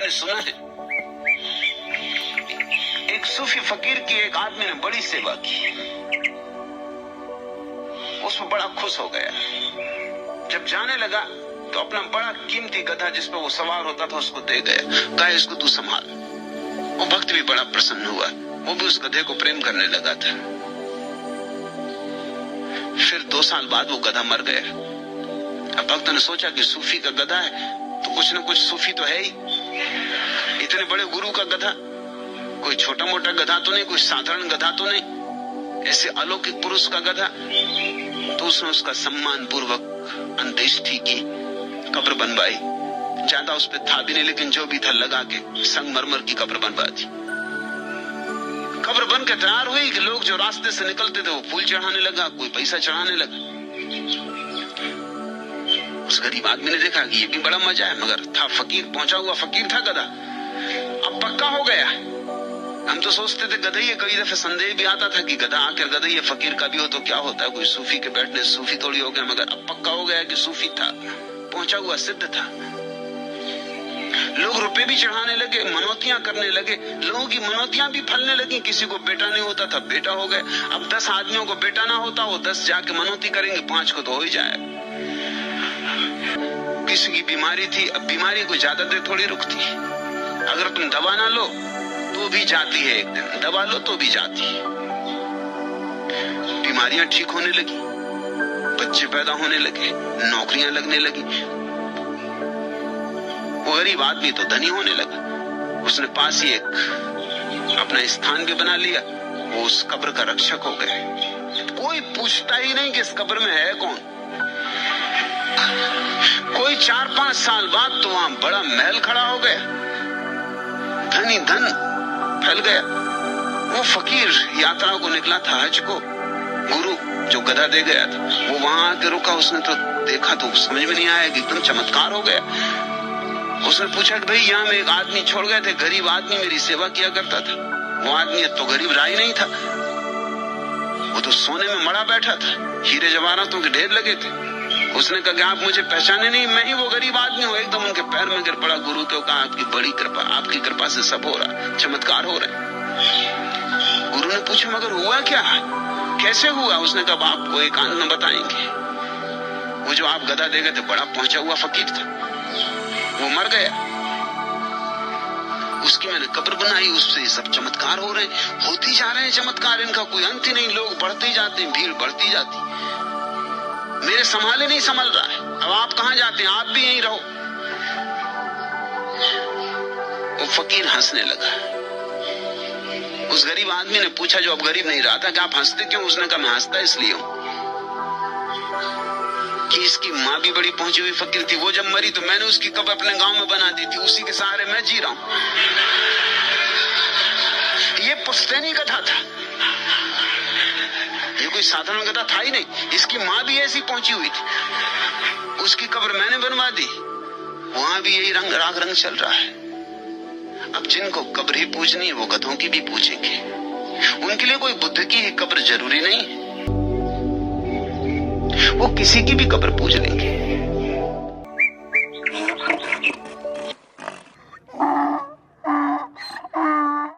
मैंने सुना है, एक सूफी फकीर की एक आदमी ने बड़ी सेवा की, उसमें बड़ा खुश हो गया। जब जाने लगा तो अपना बड़ा कीमती गधा जिस पर वो सवार होता था उसको दे गया, कहा इसको तू संभाल। वो भक्त भी बड़ा प्रसन्न हुआ, वो भी उस गधे को प्रेम करने लगा था। फिर 2 साल बाद वो गधा मर गया। अब भक्त ने सोचा कि सूफी का गधा है तो कुछ न कुछ सूफी तो है ही, इतने बड़े गुरु का गधा, कोई छोटा मोटा गधा तो नहीं, कोई साधारण गधा तो नहीं, ऐसे अलौकिक पुरुष का गधा। तो उसने उसका सम्मान पूर्वक अंत्येष्टि की, कब्र बनवाई। ज्यादा उस पर था भी नहीं, लेकिन जो भी था लगा के संगमरमर की कब्र बनवा दी। कब्र बन के तैयार हुई कि लोग जो रास्ते से निकलते थे वो फूल चढ़ाने लगा, कोई पैसा चढ़ाने लगा। उस गरीब आदमी ने देखा कि ये भी बड़ा मजा है, मगर था फकीर, पहुंचा हुआ फकीर था गधा। अब पक्का हो गया। हम तो सोचते थे गधा ही है, कई दफे संदेह भी आता था कि गधा आखिर गधा ही फकीर का भी हो तो क्या होता है, कोई सूफी के बैठने सूफी थोड़ी हो गया। मगर अब पक्का हो गया कि सूफी था, पहुंचा हुआ सिद्ध था। लोग रुपए भी चढ़ाने लगे, मनौतियां करने लगे, लोगों की मनौतियां भी फलने लगी। किसी को बेटा नहीं होता था, बेटा हो गए। अब 10 आदमियों को बेटा ना होता, वो 10 जाके मनौती करेंगे, 5 को तो हो ही जाए। किसी की बीमारी थी, अब बीमारी को ज्यादा देर थोड़ी रुकती। अगर तुम दवा ना लो तो भी जाती है, एक दिन दवा लो तो भी जाती है। बीमारियां ठीक होने लगी, बच्चे पैदा होने लगे, नौकरियां लगने लगी। वो गरीब आदमी तो धनी होने लगा। उसने पास ही एक अपना स्थान भी बना लिया, वो उस कब्र का रक्षक हो गए। कोई पूछता ही नहीं कि इस कब्र में है कौन। कोई 4-5 साल बाद तो वहां बड़ा महल खड़ा हो गया, धनी धन फैल गया। वो फकीर यात्रा को निकला था हज को, गुरु जो गधा दे गया था वो वहां आके रुका। उसने तो देखा तो समझ में नहीं आया कि एकदम चमत्कार हो गया। उसने पूछा कि भाई यहाँ में एक आदमी छोड़ गए थे, गरीब आदमी, मेरी सेवा किया करता था। वो आदमी तो गरीब रहा ही नहीं था, वो तो सोने में मड़ा बैठा था, हीरे जवाहरातों के ढेर लगे थे। उसने कहा कि आप मुझे पहचाने नहीं, मैं ही वो गरीब आदमी हूँ। एकदम उनके पैर में गिर पड़ा। गुरु को कहा आपकी बड़ी कृपा, आपकी कृपा से सब हो रहा, चमत्कार हो रहे। गुरु ने पूछा मगर हुआ क्या, कैसे हुआ? उसने कहा आपको एकांत में बताएंगे। वो जो आप गधा दे गए थे, बड़ा पहुंचा हुआ फकीर था, वो मर गया। उसकी मैंने कब्र बनाई, उससे ये सब चमत्कार हो रहे हैं, होती जा रहे हैं चमत्कार, इनका कोई अंत ही नहीं। लोग बढ़ते ही जाते हैं, भीड़ बढ़ती जाती। मेरे संभाले नहीं संभल रहा है। अब आप कहां जाते हैं? आप भी यहीं रहो। वो फकीर हंसने लगा। उस गरीब आदमी ने पूछा जो अब गरीब नहीं रहा था कि आप हंसते क्यों? उसने कहा मैं हंसता इसलिए हूं कि इसकी माँ भी बड़ी पहुंची हुई फकीर थी। वो जब मरी तो मैंने उसकी कब्र अपने गांव में बना दी थी, उसी के सहारे मैं जी रहा हूं। ये पुश्तैनी गधा था, ये कोई साधारण गधा था ही नहीं। इसकी माँ भी ऐसी पहुंची हुई थी, उसकी कब्र मैंने बनवा दी। वहां भी यही राग रंग चल रहा है। अब जिनको कब्र ही पूजनी है वो गधों की भी पूजेंगे। उनके लिए कोई बुद्ध की ही कब्र जरूरी नहीं है, वो किसी की भी कब्र पूज लेंगे।